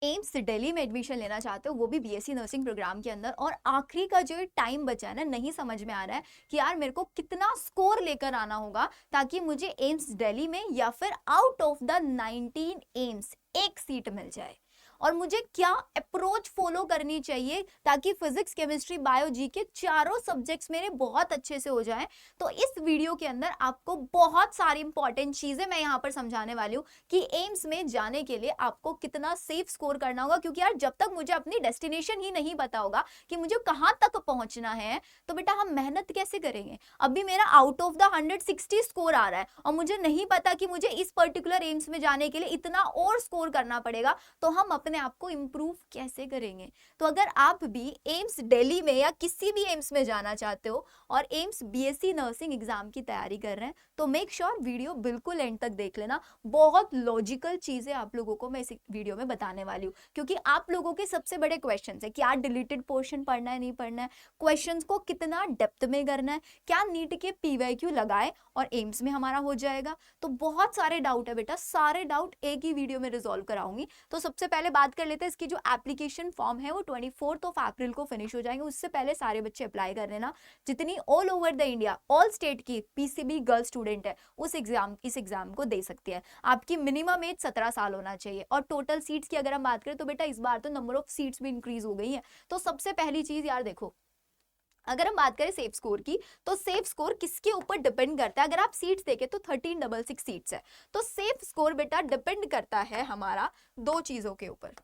AIIMS Delhi में admission लेना चाहते हो, वो भी बीएससी नर्सिंग प्रोग्राम के अंदर, और आखिरी का जो टाइम बचा है ना, नहीं समझ में आ रहा है कि यार मेरे को कितना स्कोर लेकर आना होगा ताकि मुझे एम्स दिल्ली में या फिर आउट ऑफ द 19 एम्स एक सीट मिल जाए, और मुझे क्या अप्रोच फॉलो करनी चाहिए ताकि फिजिक्स केमिस्ट्री बायो जी के चारों सब्जेक्ट्स मेरे बहुत अच्छे से हो जाएं। तो इस वीडियो के अंदर आपको बहुत सारी इंपॉर्टेंट चीजें मैं यहाँ पर समझाने वाली हूँ कि एम्स में जाने के लिए आपको कितना सेफ स्कोर करना होगा, क्योंकि यार जब तक मुझे अपनी डेस्टिनेशन ही नहीं पता होगा कि मुझे कहाँ तक पहुंचना है, तो बेटा हम मेहनत कैसे करेंगे। अभी मेरा आउट ऑफ द 160 स्कोर आ रहा है और मुझे नहीं पता कि मुझे इस पर्टिकुलर एम्स में जाने के लिए इतना और स्कोर करना पड़ेगा, तो हम अपने आप को इंप्रूव कैसे करेंगे। तो अगर आप भी एम्स दिल्ली में या किसी भी एम्स में जाना चाहते हो और एम्स बीएससी नर्सिंग एग्जाम की तैयारी कर रहे हैं, तो मेक श्योर वीडियो बिल्कुल एंड तक देख लेना। बहुत लॉजिकल चीजें आप लोगों को मैं इस वीडियो में बताने वाली हूँ, क्योंकि आप लोगों के सबसे बड़े क्वेश्चंस है, क्या डिलीटेड पोर्शन पढ़ना है नहीं पढ़ना है, क्वेश्चंस को कितना डेप्थ में करना है, क्या नीट के पीवाईक्यू लगाए और एम्स में हमारा हो जाएगा। तो बहुत सारे डाउट है बेटा, सारे डाउट एक ही वीडियो में रिजॉल्व कराऊंगी। तो सबसे पहले बात कर लेते हैं, इसकी जो एप्लीकेशन फॉर्म है वो 24 अप्रैल को फिनिश हो जाएंगे, उससे पहले सारे बच्चे अप्लाई कर लेना। जितनी all over the India all state की पीसीबी गर्ल स्टूडेंट है इस एग्जाम को दे सकती है। आपकी मिनिमम एज 17 साल होना चाहिए। और टोटल सीट्स की अगर हम बात करें तो बेटा इस बार तो नंबर ऑफ सीट्स भी इंक्रीज हो गई है। तो सबसे पहली चीज यार देखो, अगर हम बात करें सेफ स्कोर की, तो सेफ स्कोर किसके ऊपर डिपेंड करता है। अगर आप सीट्स देखें तो 1366 सीट्स है, तो सेफ स्कोर बेटा डिपेंड करता है हमारा दो चीजों के ऊपर।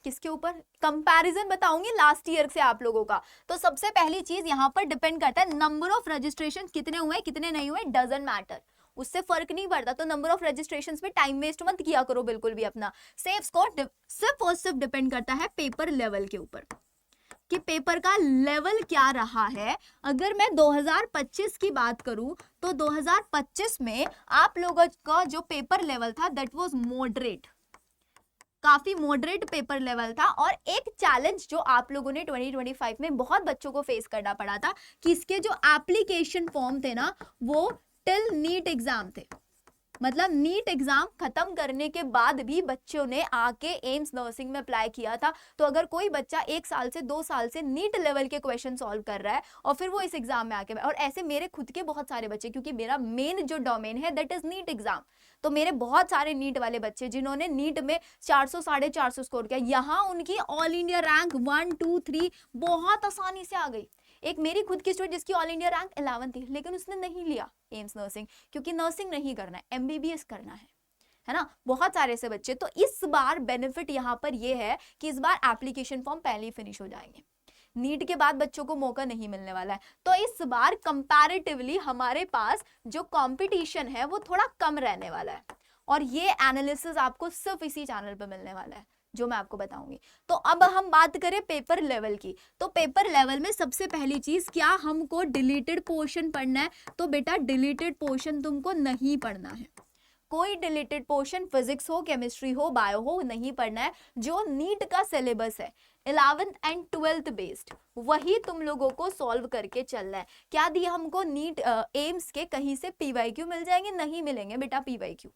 किसके ऊपर? कंपैरिजन बताऊंगी लास्ट ईयर से आप लोगों का। तो सबसे पहली चीज यहां पर डिपेंड करता है नंबर ऑफ रजिस्ट्रेशन, कितने हुए कितने नहीं हुए डजंट मैटर, उससे फर्क नहीं पड़ता। तो नंबर ऑफ रजिस्ट्रेशन पे टाइम वेस्ट मत किया करो बिल्कुल भी अपना। सेफ स्कोर सिर्फ और सिर्फ डिपेंड करता है पेपर लेवल के ऊपर, कि पेपर का लेवल क्या रहा है। अगर मैं 2025 की बात करूं तो 2025 में आप लोगों का जो पेपर लेवल था दैट वाज मॉडरेट, काफी मॉडरेट पेपर लेवल था। और एक चैलेंज जो आप लोगों ने 2025 में बहुत बच्चों को फेस करना पड़ा था कि इसके जो एप्लीकेशन फॉर्म थे ना वो टिल नीट एग्जाम थे, मतलब नीट एग्जाम खत्म करने के बाद भी बच्चों ने आके एम्स नर्सिंग में अप्लाई किया था। तो अगर कोई बच्चा 1 साल से 2 साल से नीट लेवल के क्वेश्चन सॉल्व कर रहा है और फिर वो इस एग्जाम में आके, और ऐसे मेरे खुद के बहुत सारे बच्चे, क्योंकि मेरा मेन जो डोमेन है दैट इज नीट एग्जाम, तो मेरे बहुत सारे नीट वाले बच्चे जिन्होंने नीट में 400 450 स्कोर किया, यहाँ उनकी ऑल इंडिया रैंक 1 2 3 बहुत आसानी से आ गई। एक मेरी खुद की स्टूडेंट जिसकी ऑल इंडिया रैंक 11 थी, लेकिन उसने नहीं लिया एम्स नर्सिंग, क्योंकि नर्सिंग नहीं करना है, एमबीबीएस करना है ना। बहुत सारे ऐसे बच्चे। तो इस बार बेनिफिट यहाँ पर ये है कि इस बार एप्लीकेशन फॉर्म पहले ही फिनिश हो जाएंगे, नीट के बाद बच्चों को मौका नहीं मिलने वाला है। तो इस बार कंपैरेटिवली हमारे पास जो कंपटीशन है वो थोड़ा कम रहने वाला है, और ये एनालिसिस आपको सिर्फ इसी चैनल पर मिलने वाला है जो मैं आपको बताऊंगी। तो अब हम बात करें पेपर लेवल की, तो पेपर लेवल में सबसे पहली चीज, क्या हमको डिलीटेड पोर्शन पढ़ना है? तो बेटा डिलीटेड पोर्शन तुमको नहीं पढ़ना है, कोई डिलीटेड पोर्शन फिजिक्स हो केमिस्ट्री हो बायो हो नहीं पढ़ना है। जो नीट का सिलेबस है 11th एंड 12th बेस्ड, वही तुम लोगों को सॉल्व करके चलना है। क्या दिया हमको? नीट एम्स के कहीं से पीवाईक्यू मिल जाएंगे? नहीं मिलेंगे बेटा पीवाईक्यू,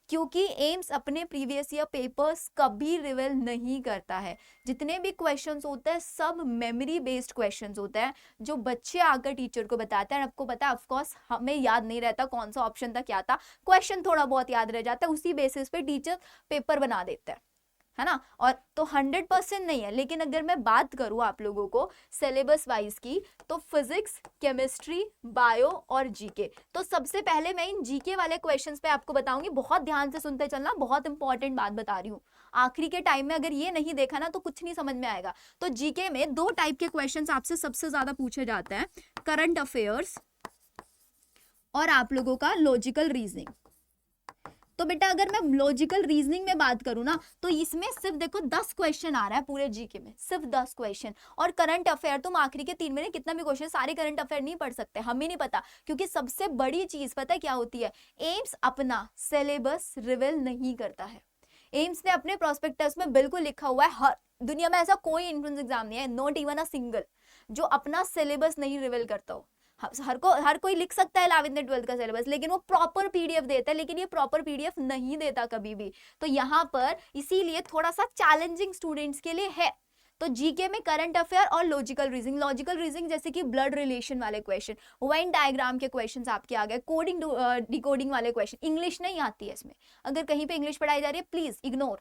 क्योंकि एम्स अपने प्रीवियस ईयर पेपर्स कभी रिवील नहीं करता है। जितने भी क्वेश्चंस होते हैं सब मेमोरी बेस्ड क्वेश्चंस होते हैं, जो बच्चे आकर टीचर को बताते हैं। आपको पता है ऑफ कोर्स हमें याद नहीं रहता कौन सा ऑप्शन था क्या था, क्वेश्चन थोड़ा बहुत याद रह जाता है, उसी बेसिस पे टीचर पेपर बना देता है ना। और तो 100% नहीं है, लेकिन अगर मैं बात करूं आप लोगों को सिलेबस वाइज की, तो फिजिक्स केमिस्ट्री बायो और जीके। तो सबसे पहले मैं इन जीके वाले क्वेश्चंस पे आपको बताऊंगी, बहुत ध्यान से सुनते चलना, बहुत इंपॉर्टेंट बात बता रही हूँ। आखिरी के टाइम में अगर ये नहीं देखा ना तो कुछ नहीं समझ में आएगा। तो जीके में दो टाइप के क्वेश्चंस आपसे सबसे ज्यादा पूछे जाते हैं, करंट अफेयर्स और आप लोगों का लॉजिकल रीजनिंग। तो बेटा अगर मैं लॉजिकल रीजनिंग में बात करूं ना, तो इसमें सिर्फ देखो 10 क्वेश्चन आ रहा है पूरे जीके में, सिर्फ 10 क्वेश्चन। और करंट अफेयर तुम आखिरी के 3 महीने कितना भी क्वेश्चन, सारे करंट अफेयर नहीं पढ़ सकते, हमें नहीं पता। क्योंकि सबसे बड़ी चीज पता है क्या होती है, एम्स अपना सिलेबस रिवील नहीं करता है। एम्स ने अपने प्रोस्पेक्टस में बिल्कुल लिखा हुआ है, हर दुनिया में ऐसा कोई एंट्रेंस एग्जाम नहीं है, नॉट इवन अ सिंगल, जो अपना सिलेबस नहीं रिवील करता हो। हर कोई लिख सकता है 11th 12th का सिलेबस, लेकिन वो प्रॉपर पीडीएफ देता है, लेकिन ये प्रॉपर पीडीएफ नहीं देता कभी भी। तो यहाँ पर इसीलिए थोड़ा सा चैलेंजिंग स्टूडेंट्स के लिए है। तो जीके में करंट अफेयर और लॉजिकल रीजनिंग जैसे कि ब्लड रिलेशन वाले क्वेश्चन, वेन डायग्राम के क्वेश्चंस आपके आ गए, कोडिंग डिकोडिंग वाले क्वेश्चन। इंग्लिश नहीं आती है इसमें, अगर कहीं पे इंग्लिश पढ़ाई जा रही है प्लीज इग्नोर,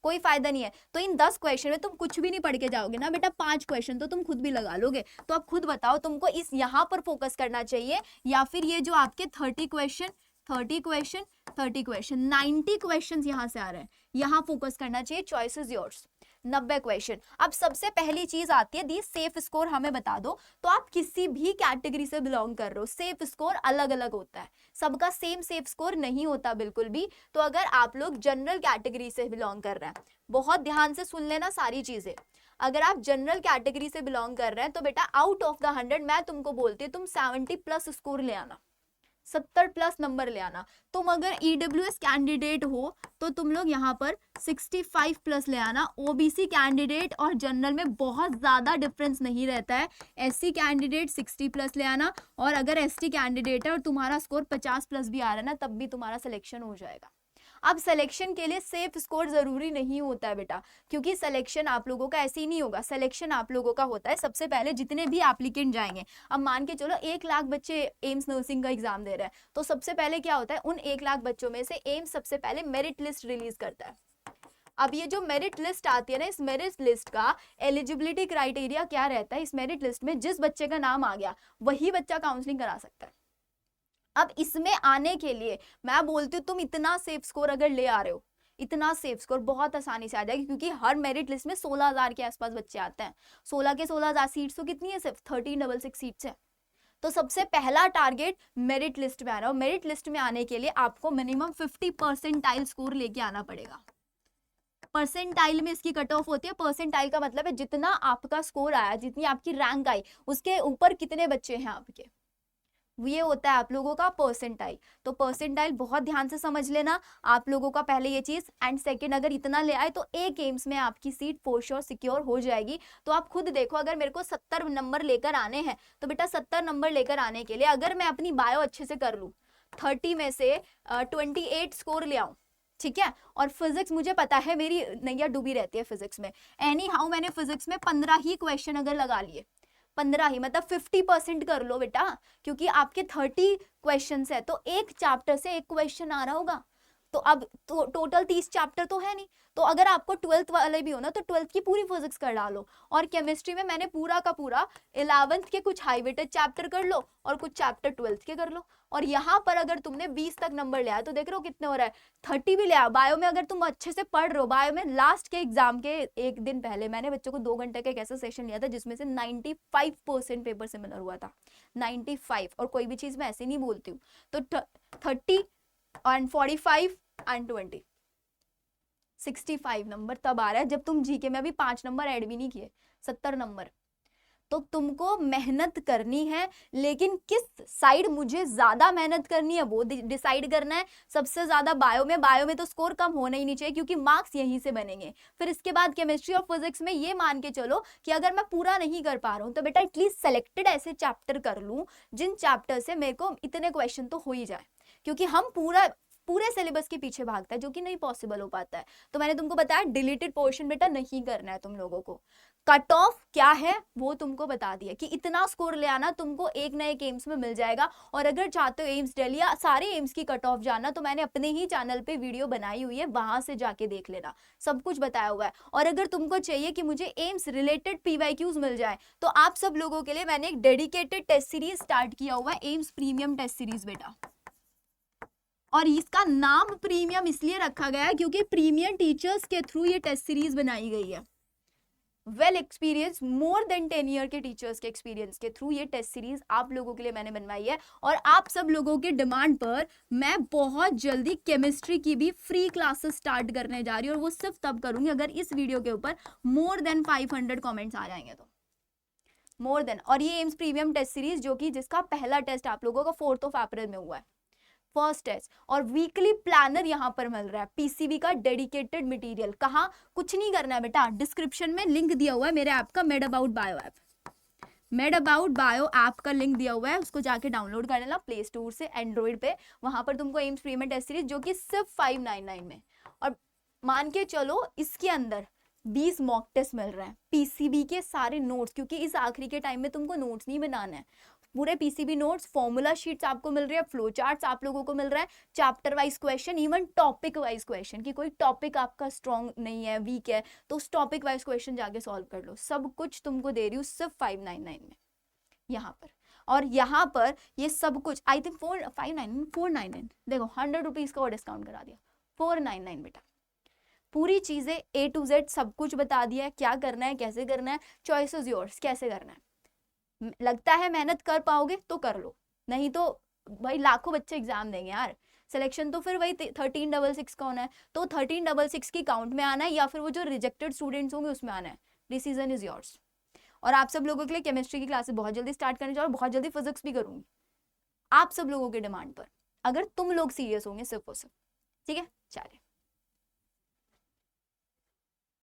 कोई फायदा नहीं है। तो इन 10 क्वेश्चन में तुम कुछ भी नहीं पढ़ के जाओगे ना बेटा, 5 क्वेश्चन तो तुम खुद भी लगा लोगे। तो अब खुद बताओ तुमको इस यहाँ पर फोकस करना चाहिए, या फिर ये जो आपके 30 क्वेश्चन 90 क्वेश्चन यहाँ से आ रहे हैं, यहाँ फोकस करना चाहिए। Choice is yours. 90 क्वेश्चन। अब सबसे पहली चीज आती है दी सेफ स्कोर, हमें बता दो। तो आप किसी भी कैटेगरी से बिलोंग कर रहे हो, सेफ स्कोर अलग अलग होता है, सबका सेम सेफ स्कोर नहीं होता बिल्कुल भी। तो अगर आप लोग जनरल कैटेगरी से बिलोंग कर रहे हैं, बहुत ध्यान से सुन लेना सारी चीजें। अगर आप जनरल कैटेगरी से बिलोंग कर रहे हैं तो बेटा आउट ऑफ द 100 मैं तुमको बोलती हूँ तुम 70 प्लस स्कोर ले आना, 70 प्लस नंबर ले आना। तुम अगर ईडब्ल्यूएस कैंडिडेट हो तो तुम लोग यहाँ पर 65 प्लस ले आना। ओबीसी कैंडिडेट और जनरल में बहुत ज्यादा डिफरेंस नहीं रहता है, एससी कैंडिडेट 60 प्लस ले आना। और अगर एसटी कैंडिडेट है और तुम्हारा स्कोर 50 प्लस भी आ रहा है ना, तब भी तुम्हारा सिलेक्शन हो जाएगा। अब सिलेक्शन के लिए सेफ स्कोर जरूरी नहीं होता है बेटा, क्योंकि सिलेक्शन आप लोगों का ऐसे ही नहीं होगा। सिलेक्शन आप लोगों का होता है सबसे पहले जितने भी एप्लीकेंट जाएंगे। अब मान के चलो 1 लाख बच्चे एम्स नर्सिंग का एग्जाम दे रहे हैं, तो सबसे पहले क्या होता है, उन 1 लाख बच्चों में से एम्स सबसे पहले मेरिट लिस्ट रिलीज करता है। अब ये जो मेरिट लिस्ट आती है ना, इस मेरिट लिस्ट का एलिजिबिलिटी क्राइटेरिया क्या रहता है, इस मेरिट लिस्ट में जिस बच्चे का नाम आ गया वही बच्चा काउंसलिंग करा सकता है। अब इसमें आने के लिए मैं बोलती हूँ तुम इतना सेफ स्कोर अगर ले आ रहे हो, इतना सेफ स्कोर बहुत आसानी से आ जाएगी, क्योंकि हर मेरिट लिस्ट में 16,000 के आसपास बच्चे आते हैं। 16 के 16,000 सीट्स तो कितनी है, सिर्फ 1366 सीट्स है। तो सबसे पहला टारगेट मेरिट लिस्ट में आना, और मेरिट लिस्ट में आने के लिए आपको मिनिमम 50 परसेंटाइल स्कोर लेके आना पड़ेगा। परसेंटाइल में इसकी कट ऑफ होती है। परसेंटाइल का मतलब है जितना आपका स्कोर आया, जितनी आपकी रैंक आई, उसके ऊपर कितने बच्चे हैं आपके, ये होता है आप लोगों का परसेंटाइल। तो परसेंटाइल बहुत ध्यान से समझ लेना आप लोगों का, पहले ये चीज। एंड सेकंड, अगर इतना ले आए तो एक एम्स में आपकी सीट फॉर श्योर सिक्योर हो जाएगी। तो आप खुद देखो, अगर मेरे को 70 नंबर लेकर आने हैं तो बेटा 70 नंबर लेकर आने के लिए अगर मैं अपनी बायो अच्छे से कर लूँ, 30 में से 28 स्कोर ले आऊं, ठीक है। और फिजिक्स मुझे पता है मेरी नैया डूबी रहती है फिजिक्स में, एनी हाउ मैंने फिजिक्स में 15 ही क्वेश्चन अगर लगा लिए, 15 ही, मतलब 50% कर लो बेटा, क्योंकि आपके 30 क्वेश्चन है तो एक चैप्टर से एक क्वेश्चन आ रहा होगा। तो अब तो टोटल 30 चैप्टर तो है नहीं। तो अगर आपको 12th वाले भी हो ना, तो 12th की पूरी फिजिक्स कर डालो। और केमिस्ट्री में मैंने पूरा का पूरा 11th के कुछ हाई वेटेड चैप्टर कर लो और कुछ चैप्टर 12th के कर लो। और यहाँ पर अगर तुमने 20 तक नंबर ले आया तो देख रहे हो कितने हो रहा है, 30 भी ले आओ। बायो में अगर तुम अच्छे से पढ़ रहे हो, बायो में लास्ट के एग्जाम के एक दिन पहले मैंने बच्चों को 2 घंटे का एक ऐसा सेशन लिया था जिसमें से 95% पेपर सिमिलर हुआ था, 95। और कोई भी चीज मैं ऐसे नहीं बोलती हूँ। तो 30 एंड 45 एंड 20, 65 नंबर तब आ रहा है जब तुम जीके में अभी 5 नंबर ऐड भी नहीं किए, 70 नंबर। तो तुमको मेहनत करनी है, लेकिन किस साइड मुझे ज्यादा मेहनत करनी है वो डिसाइड करना है। सबसे ज्यादा बायो में तो स्कोर कम होना ही नहीं चाहिए, क्योंकि मार्क्स यहीं से बनेंगे। फिर इसके बाद केमिस्ट्री और फिजिक्स में ये मान के चलो कि अगर मैं पूरा नहीं कर पा रहा हूँ तो बेटा एटलीस्ट सेलेक्टेड ऐसे चैप्टर कर लूँ जिन चैप्टर से मेरे को इतने क्वेश्चन तो हो ही जाए, क्योंकि हम पूरे सिलेबस के पीछे भागता है, जो कि नहीं पॉसिबल हो पाता है। तो मैंने तुमको बताया डिलीटेड पोर्शन बेटा नहीं करना है तुम लोगों को। कट ऑफ क्या है वो तुमको बता दिया कि इतना स्कोर ले आना, तुमको एक ना एक एम्स में मिल जाएगा। और अगर चाहते हो एम्स दिल्ली या सारे एम्स की कट ऑफ जानना, तो मैंने अपने ही चैनल पे वीडियो बनाई हुई है, वहां से जाके देख लेना, सब कुछ बताया हुआ है। और अगर तुमको चाहिए कि मुझे एम्स रिलेटेड PYQs मिल जाए, तो आप सब लोगों के लिए मैंने एक डेडिकेटेड टेस्ट सीरीज स्टार्ट किया हुआ है, एम्स प्रीमियम टेस्ट सीरीज बेटा। और इसका नाम प्रीमियम इसलिए रखा गया है क्योंकि प्रीमियम टीचर्स के थ्रू ये टेस्ट सीरीज बनाई गई है। Well experience, more than 10 year के टीचर्स के एक्सपीरियंस के थ्रू ये टेस्ट सीरीज आप लोगों के लिए मैंने बनवाई है। और आप सब लोगों के डिमांड पर मैं बहुत जल्दी केमिस्ट्री की भी फ्री क्लासेस स्टार्ट करने जा रही हूँ, और वो सिर्फ तब करूंगी अगर इस वीडियो के ऊपर मोर देन 500 कॉमेंट्स आ जाएंगे, तो मोर देन। और ये एम्स प्रीमियम टेस्ट सीरीज जो कि जिसका पहला टेस्ट आप लोगों का 4 अप्रैल में हुआ है, फर्स्ट टेस्ट। और वीकली प्लानर यहाँ पर मिल रहा है, PCB का डेडिकेटेड मटेरियल। कहाँ, कुछ नहीं करना है बेटा, डिस्क्रिप्शन में लिंक दिया हुआ है मेरे ऐप का, made about bio app. Made about bio app का लिंक दिया हुआ है, उसको जाके डाउनलोड कर लेना प्ले स्टोर से एंड्रॉइड पे। वहां पर तुमको एम्स प्री में टेस्ट सीरीज जो कि सिर्फ 599 में, और मान के चलो इसके अंदर 20 मॉक टेस्ट मिल रहे हैं, पीसीबी के सारे नोट्स, क्योंकि इस आखिरी के टाइम में तुमको नोट्स नहीं बनाना है, पूरे पीसीबी नोट्स, फॉर्मूला शीट्स आपको मिल रही है, फ्लो चार्ट्स आप लोगों को मिल रहा है, chapter wise question, even topic wise question, कि कोई टॉपिक आपका स्ट्रॉन्ग नहीं है, वीक है, तो उस टॉपिक वाइज क्वेश्चन जाके सॉल्व कर लो। सब कुछ तुमको दे रही हूँ सिर्फ 599 में यहाँ पर। और यहाँ पर ये सब कुछ आई थिंक 499 देखो, 100 रुपीज का और डिस्काउंट करा दिया, 499 बेटा। पूरी चीजें A to Z सब कुछ बता दिया है, क्या करना है, कैसे करना है, चॉइस इज योर्स, कैसे करना है। लगता है मेहनत कर पाओगे तो कर लो, नहीं तो भाई लाखों बच्चे एग्जाम देंगे यार, सिलेक्शन तो फिर वही 1366 का होना है, तो 1366 की काउंट में आना है या फिर वो जो रिजेक्टेड स्टूडेंट्स होंगे उसमें आना है। Decision is yours. और आप सब लोगों के लिए केमिस्ट्री की क्लासेस बहुत जल्दी स्टार्ट करने जा रहा हूं, बहुत जल्दी फिजिक्स भी करूंगी आप सब लोगों के डिमांड पर, अगर तुम लोग सीरियस होंगे सिर्फ और सिर्फ। ठीक है, चलिए।